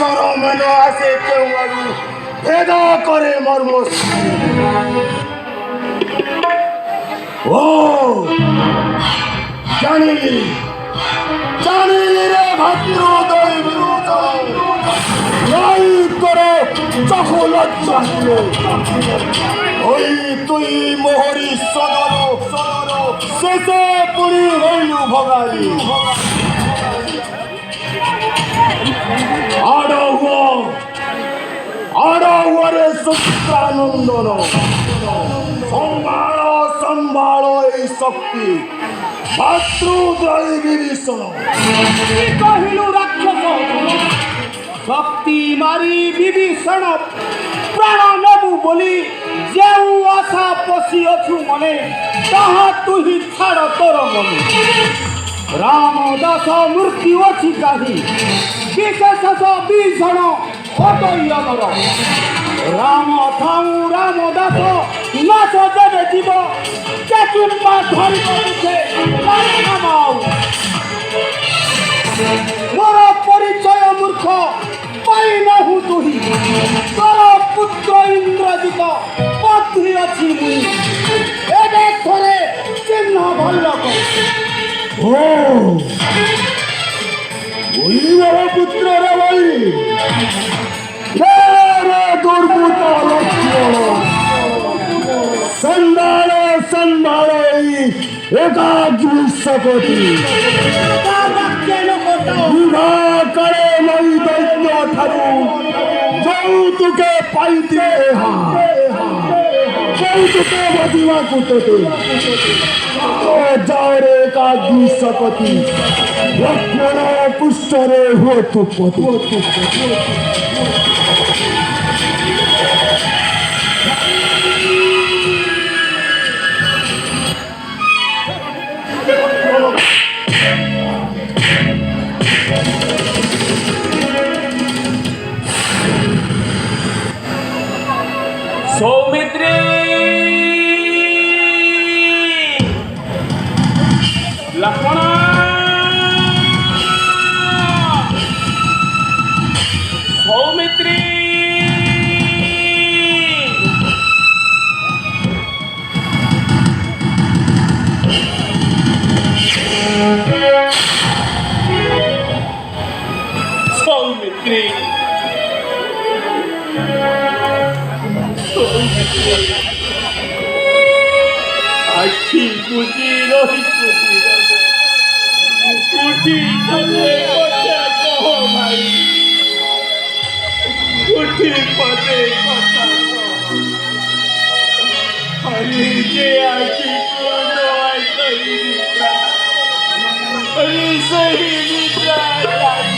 সরমন আছে কেউ আৰু ভেদা করে মর্ম ও জানিলি জানিলি রে ভাতৃদয় নাই করে চখ লজ্জা ওই তুই মোহরি সদর শেষে পুরি হইলু ভগালি আড়াওয়ারে সুপ্রানন্দন সম্ভাড় সম্ভাড় এই শক্তি ভাতৃদ্বয় বিভীষণ কহিলু রাক্ষস শক্তি মারি বিভীষণ প্রাণ নেবু বলি যেউ আশা পশিଅছু মনে তাহা তুহি ছাড় তোর মনে রাম দাস মূর্তি অছি কাহি বিশেষ ভীষণ অতয়নর রাম থাউ রাম দাস নাচ দেবে জীব কে কিংবা ধরিব মুখে নামাও মোর পরিচয় মূর্খ পাই নাহু তুহি তোর পুত্র ইন্দ্রজিত পত্নী অছি মুই এবে ধরে চিহ্ন ভল্লক ও ওই বাবা পুত্র রে ভাই রে দুর্বৃত্ত লক্ষ্য সম্ভাড়ে সম্ভাড়ে একাগ্র সকতি বিবাহ করে নই দৈত্য ঠারু যৌতুকে পাইতে যৌতুকে বদিবা কুততে যাও রে একাগ্র সকতি লক্ষ্মণ পুষ্টরে হতু পতু সৌমিত্রী লক্ষ্মণ সৌমিত্রী সৌমিত্রী আখি বুঝি রহি উঠি চলে কথা কহ ভাই উঠি পদে কথা হরি যে আখি কোন আই হরি সহি মিত্রা ভাই